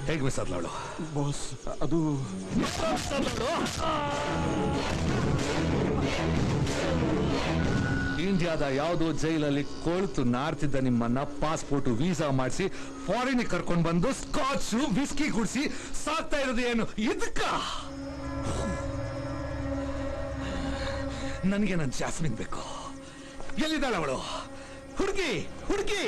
ಹೇಗೆ miss ಆದ್ಲವಳು? Boss ಅದು ಇಂಡಿಯಾದ ಯಾವುದೋ ಜೈಲಲ್ಲಿ ಕೊಳ್ತು ನಾರ್ತಿದ್ದ ನಿಮ್ಮನ್ನ ಪಾಸ್ಪೋರ್ಟ್ ವೀಸಾ ಮಾಡಿಸಿ ಫಾರಿನ್ ಕರ್ಕೊಂಡು ಬಂದು ಸ್ಕಾಚ್ ವಿಸ್ಕಿ ಕುಡಿಸಿ ಸಾಕ್ತಾ ಇರೋದು ಏನು ಇದಕ್ಕ? ನನಗೆ ನನ್ನ ಜಾಸ್ಮಿನ್ ಬೇಕು. ಎಲ್ಲಿದ್ದಾಳ ಅವಳು? ಹುಡುಗಿ ಹುಡುಗಿ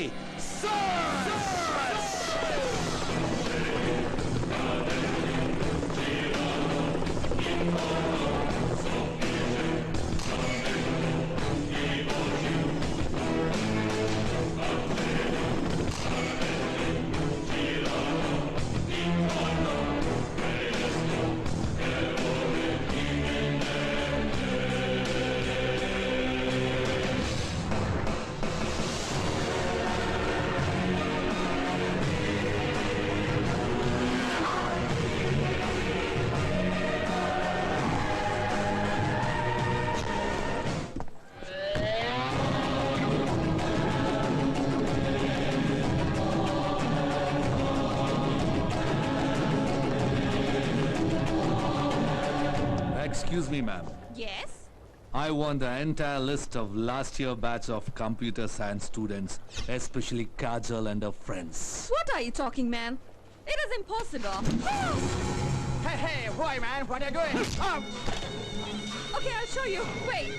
Excuse me, ma'am. Yes? I want the entire list of last year batch of computer science students, especially Kajal and her friends. What are you talking, man? It is impossible. Hey, boy, man, what are you doing? Okay, I'll show you. Wait.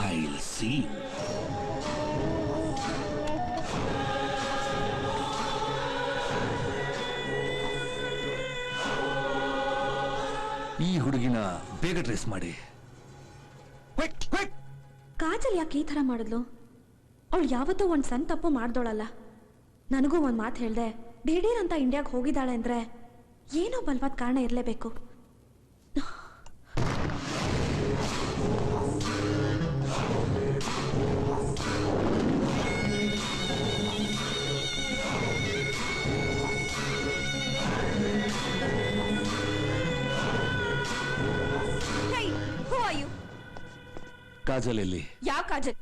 I'll see. ಈ ಹುಡುಗಿನ ಬೇಗ trace ಮಾಡಿ. ಕಾಜಲ್ ಯಾಕೆ ಈ ಥರ ಮಾಡಿದ್ಲು? ಅವಳು ಯಾವತ್ತೂ ಒಂದು ಸಣ್ಣ ತಪ್ಪು ಮಾಡ್ದೋಳಲ್ಲ. ನನಗೂ ಒಂದು ಮಾತು ಹೇಳ್ದೆ, ದಿಢೀರ್ ಅಂತ ಇಂಡಿಯಾಗೆ ಹೋಗಿದ್ದಾಳೆ ಅಂದರೆ ಏನೋ ಬಲವಾದ ಕಾರಣ ಇರಲೇಬೇಕು. Hey, who are you? Kajal ಎಲ್ಲಿ? ಯಾವ ಕಾಜಲ್?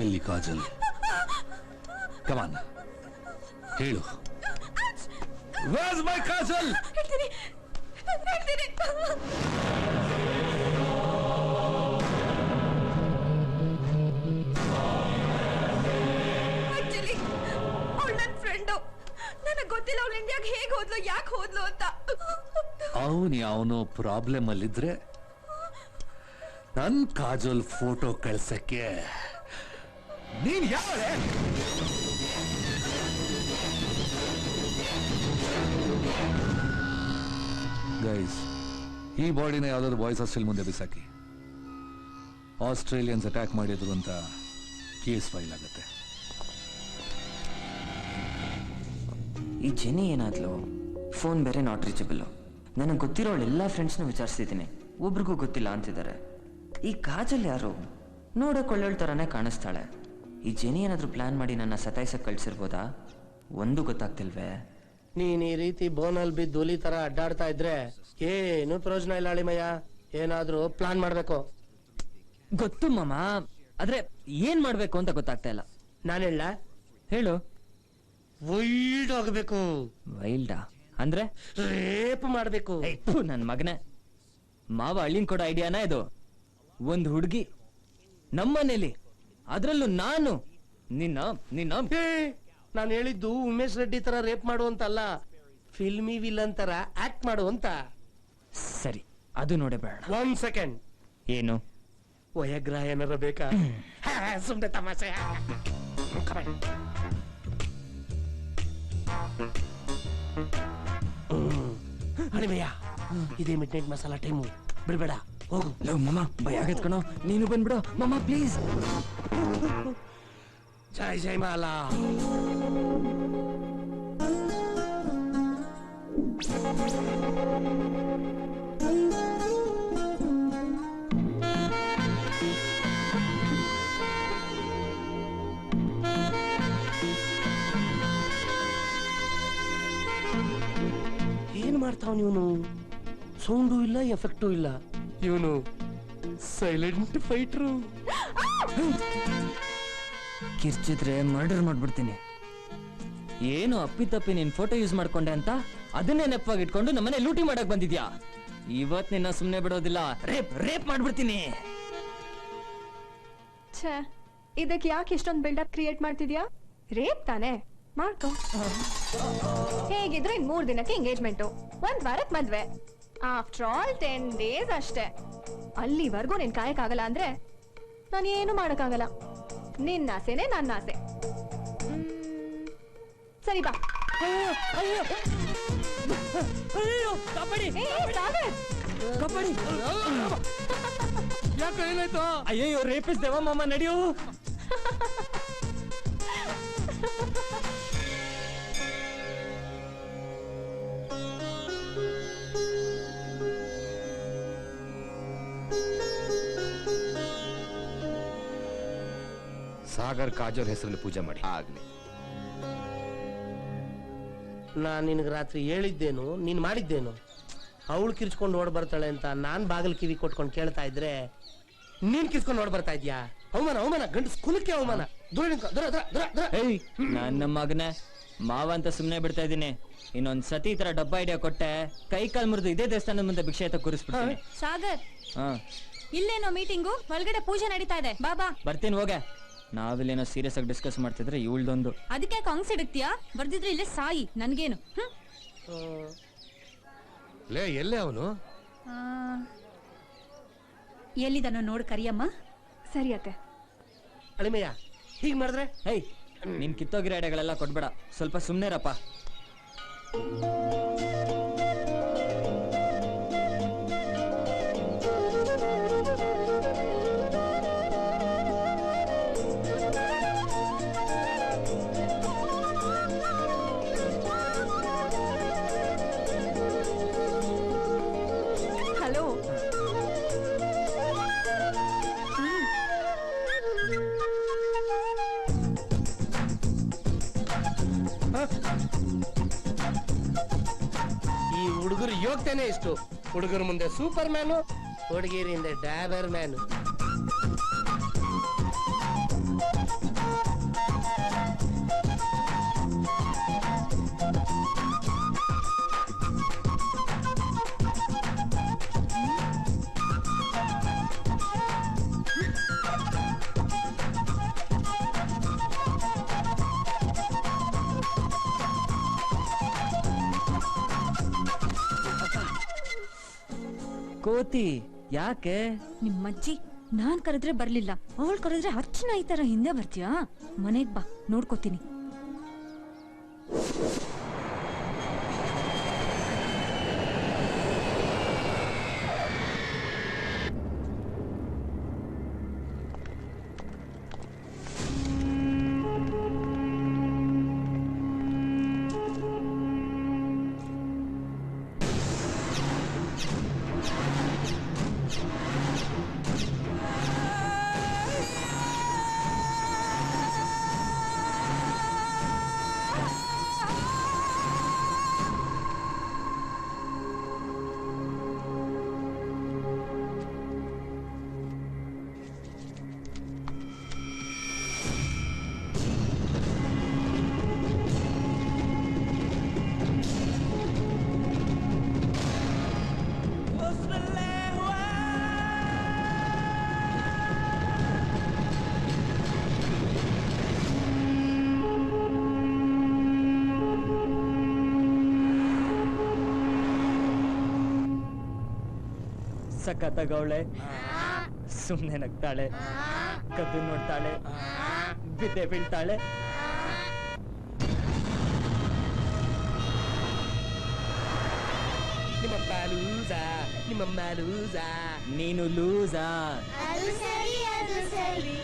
ಎಲ್ಲಿ ಕಾಜಲ್? ಕಮಾನ್ ಹೇಳು. Where's my Kajal? ಹೇಳ್ತೀನಿ. ಆಕ್ಚುಲಿ ಅವಳು ನನ್ನ ಫ್ರೆಂಡು. ನನಗೆ ಗೊತ್ತಿಲ್ಲ ಅವಳು ಇಂಡಿಯಾಗೆ ಹೇಗೆ ಹೋದ್ಲು, ಯಾಕೆ ಹೋದ್ಲು ಅಂತ. ಅವನು ಪ್ರಾಬ್ಲಮ್ ಅಲ್ಲಿದ್ರೆ ನನ್ ಕಾಜಲ್ ಫೋಟೋ ಕಳ್ಸಕ್ಕೆ ನೀನ್ ಯಾವಳೆ? ಗೈಸ್, ಈ ಬಾಡಿನ ಯಾವ್ದಾದ್ರು ಬಾಯ್ಸ್ ಹಾಸ್ಟೆಲ್ ಮುಂದೆ ಬಿಸಾಕಿ. ಆಸ್ಟ್ರೇಲಿಯನ್ಸ್ ಅಟ್ಯಾಕ್ ಮಾಡಿದ್ರು ಅಂತ ಕೇಸ್ ಫೈಲ್ ಆಗುತ್ತೆ. ಈ ಜೆನಿ ಏನಾದ್ಲು? ಫೋನ್ ಬೇರೆ ನಾಟ್ ರೀಚಬಲ್. ನನಗೆ ಗೊತ್ತಿರೋಳು ಎಲ್ಲ ಫ್ರೆಂಡ್ಸ್ನ ವಿಚಾರಿಸಿದ್ದೀನಿ, ಒಬ್ರಿಗೂ ಗೊತ್ತಿಲ್ಲ ಅಂತಿದ್ದಾರೆ. ಈ ಕಾಜಲ್ ಯಾರು? ನೋಡೋಕೆ ಒಳ್ಳೆಯ ಥರನೇ ಕಾಣಿಸ್ತಾಳೆ. ಈ ಜೆನಿ ಏನಾದರೂ ಪ್ಲಾನ್ ಮಾಡಿ ನನ್ನ ಸತಾಯಿಸಕ್ಕೆ ಕಳಿಸಿರ್ಬೋದಾ? ಒಂದು ಗೊತ್ತಾಗ್ತಿಲ್ವೇ. ನೀನ್ ಈ ರೀತಿ ಬೋನಲ್ಲಿ ಬಿದ್ದು ಹುಲಿ ತರ ಅಡ್ಡಾಡ್ತಾ ಇದ್ರೆ ಏನು ಪ್ರಯೋಜನ ಇಲ್ಲ ಅಳಿಮಯ್ಯ. ಏನಾದ್ರೂ ಪ್ಲಾನ್ ಮಾಡ್ಬೇಕು. ಗೊತ್ತು ಮಾಮ, ಆದ್ರೆ ಏನ್ ಮಾಡ್ಬೇಕು ಅಂತ ಗೊತ್ತಾಗ್ತಾ ಇಲ್ಲ. ನಾನು ಹೇಳ ಹೇಳು. ವೈಲ್ಡ್ ಆಗಬೇಕು. ವೈಲ್ಡಾ ಅಂದ್ರೆ? ರೇಪ್ ಮಾಡ್ಬೇಕು. ನನ್ ಮಗನೇ, ಮಾವ ಅಳ್ಳಿನ್ ಕೊಡೋ ಐಡಿಯಾನ ಇದು. ಒಂದ್ ಹುಡುಗಿ ನಮ್ಮನೇಲಿ, ಅದ್ರಲ್ಲೂ ನಾನು ನಿನ್ನ ನಾನು ಹೇಳಿದ್ದು ಉಮೇಶ್ ರೆಡ್ಡಿ ತರ ರೇಪ್ ಮಾಡು ಅಂತಲ್ಲ, ಫಿಲ್ಮಿ ವಿಲನ್ ತರ ಆಕ್ಟ್ ಮಾಡು ಅಂತ. ಸರಿ, ಅದು ನೋಡೇ ಬೇಡ. 1 ಸೆಕೆಂಡ್. ಏನು ವಯಗ್ರ ಏನಾರ ಬೇಕಾ? ಸುಮ್ನೆ ತಮಾಷೆ. ಅಳಿಮಯ್ಯ, ಇದೇ ಮಿಡ್ ನೈಟ್ ಮಸಾಲಾ ಟೈಮು, ಬಿಡ್ಬೇಡ, ಹೋಗು. ಮಮ್ಮ ಭಯ ಆಗೈತ್ ಕಣೋ, ನೀನು ಬಂದ್ಬಿಡು ಮಮ್ಮ ಪ್ಲೀಸ್. ಜೈ ಜೈ ಮಾಲಾ. ಮಾಡ್ತಾವನ್ ಇವನು? ಸೌಂಡು ಇಲ್ಲ, ಎಫೆಕ್ಟು ಇಲ್ಲ. ಇವನು ಸೈಲೆಂಟ್ ಫೈಟ್ರು. ಕಿರ್ಚಿದ್ರೆ ಮರ್ಡರ್ ಮಾಡ್ಬಿಡ್ತೀನಿ. ಏನು ಅಪ್ಪಿತಪ್ಪಿ ನಿನ್ ಫೋಟೋ ಯೂಸ್ ಮಾಡ್ಕೊಂಡೆ ಅಂತ ಅದನ್ನೇ ನೆಪವಾಗಿ ಇಟ್ಕೊಂಡು ನಮ್ಮನೆ ಲೂಟಿ ಮಾಡಕ್ ಬಂದಿದ್ಯಾ? ಇವತ್ ನಿನ್ನ ಸುಮ್ನೆ ಬಿಡೋದಿಲ್ಲ, ರೇಪ್ ರೇಪ್ ಮಾಡ್ಬಿಡ್ತೀನಿ. ಛೇ, ಇದಕ್ಕೆ ಯಾಕೆ ಇಷ್ಟೊಂದು ಬಿಲ್ಡಪ್ ಕ್ರಿಯೇಟ್ ಮಾಡ್ತಿದ್ಯಾ? ರೇಪ್ ತಾನೆ, ಮಾಡ್ಕೊ. ಹೇಗಿದ್ರು ಇನ್ 3 ದಿನಕ್ಕೆ ಎಂಗೇಜ್ಮೆಂಟು, 1 ವಾರಕ್ಕೆ ಮದ್ವೆ. ಆಫ್ಟರ್ ಆಲ್ 10 ಡೇಸ್ ಅಷ್ಟೇ. ಅಲ್ಲಿವರೆಗೂ ನೀನ್ ಕಾಯಕ್ಕಾಗಲ್ಲ ಅಂದ್ರೆ ನಾನು ಏನು ಮಾಡಕ್ಕಾಗಲ್ಲ. ನಿನ್ನ ಆಸೆನೆ ನನ್ನ ಆಸೆ. ಸರಿ ಬಾ. ಯಾಕೆ ಏನಾಯ್ತು? ಅಯ್ಯೋ ರೇಪಿಸ್ ದೇವ ಮಾಮ, ನಡೆಯೋ. ಸಾಗರ್ ಕಾಜೋರ್ ಹೆಸರಲ್ಲಿ ಪೂಜೆ ಮಾಡಿ. ಆಗ್ಲಿ. ನಾನ್ ನಿನಗೆ ರಾತ್ರಿ ಹೇಳಿದ್ದೇನು, ನೀನ್ ಮಾಡಿದ್ದೇನು? ಅವಳು ಕಿರ್ಚ್ಕೊಂಡು ಓಡ್ ಬರ್ತಾಳೆ ಅಂತ ನಾನ್ ಬಾಗಿಲು ಕಿವಿ ಕೊಟ್ಕೊಂಡು ಕೇಳ್ತಾ ಇದ್ರೆ ನೀನ್ ಕಿರ್ಚ್ಕೊಂಡು ಓಡ್ ಬರ್ತಾ ಇದ್ಯಾ? ಅವಮಾನ, ಅವಮಾನ, ಗಂಡು ಕುಲಕ್ಕೆ ಅವಮಾನ. ನನ್ನ ಮಗನೇ ಮಾವ ಅಂತ ಸುಮ್ನೆ ಬಿಡ್ತಾ ಇದ್ದೀನಿ. ಇನ್ನೊಂದ್ ಸತಿ ಈ ತರ ಡಬ್ಬ ಐಡಿಯಾ ಕೊಟ್ಟೆ, ಕೈ ಕಾಲ್ ಮುರಿದು ಇದೇ ದೇವಸ್ಥಾನದ ಮುಂದೆ ಭಿಕ್ಷೆ ಎತ್ತ ಕೂರಿಸ್ಬಿಡ್ತೀನಿ. ಸಾಗರ್, ಹಾ, ಇಲ್ಲೇನೋ ಮೀಟಿಂಗು, ಒಳಗಡೆ ಪೂಜೆ ನಡೀತಾ ಇದೆ. ಬಾಬಾ ಬರ್ತೀನಿ, ಹೋಗೆ. ನಾವಿಲ್ಲೇನೋ ಸೀರಿಯಸ್ ಆಗಿ ಡಿಸ್ಕಸ್ ಮಾಡ್ತಿದ್ರೆ ಇವಳ್ದೊಂದು. ಅದಕ್ಕೆ ಕಾಂಗ್ಸ್ ಇಡಕ್ತಿಯಾ? ಬರ್ದಿದ್ರೆ ಇಲ್ಲೇ ಸಾಯಿ, ನನ್ಗೇನು. ಲೇ, ಎಲ್ಲೇ ಅವನು? ಎಲ್ಲಿದನೋ ನೋಡ್ ಕರಿಯಮ್ಮ. ಸರಿ ಅತ್ತೆ. ಅಳಿಮಯ್ಯ, ಹೀಗ್ ಮಾಡಿದ್ರೆ? ಹೇಯ್, ನಿನ್ ಕಿತ್ತೋಗಿರೋ ಐಡಿಯಾಗಳೆಲ್ಲ ಕೊಡ್ಬೇಡ, ಸ್ವಲ್ಪ ಸುಮ್ನೆರಪ್ಪ. ಹಲೋ. ಈ ಹುಡುಗರು ಯೋಗ್ತೇನೆ ಇಷ್ಟು. ಹುಡುಗರ ಮುಂದೆ ಸೂಪರ್ ಮ್ಯಾನು, ಹುಡುಗಿರಿಂದ ಡ್ಯಾಬರ್ ಮ್ಯಾನು. ಕೋತಿ, ಯಾಕೆ? ನಿಮ್ಮಜ್ಜಿ ನಾನ್ ಕರೆದ್ರೆ ಬರ್ಲಿಲ್ಲ, ಅವಳು ಕರೆದ್ರೆ ಅರ್ಚನಾ ಈ ತರ ಹಿಂದೆ ಬರ್ತೀಯಾ? ಮನೆಗ್ ಬಾ, ನೋಡ್ಕೋತೀನಿ. ಸಖತ್ತಾಗವಳೆ, ಸುಮ್ನೆ ನಗ್ತಾಳೆ, ಕದ್ದು ನೋಡ್ತಾಳೆ, ಬಿದ್ದೆ ಬೀಳ್ತಾಳೆ. ನಿಮ್ಮಪ್ಪ ಲೂಸಾ, ನಿಮ್ಮಮ್ಮ ಲೂಸಾ, ನೀನು ಲೂಸಾ. ಅದು ಸರಿ, ಅದು ಸರಿ.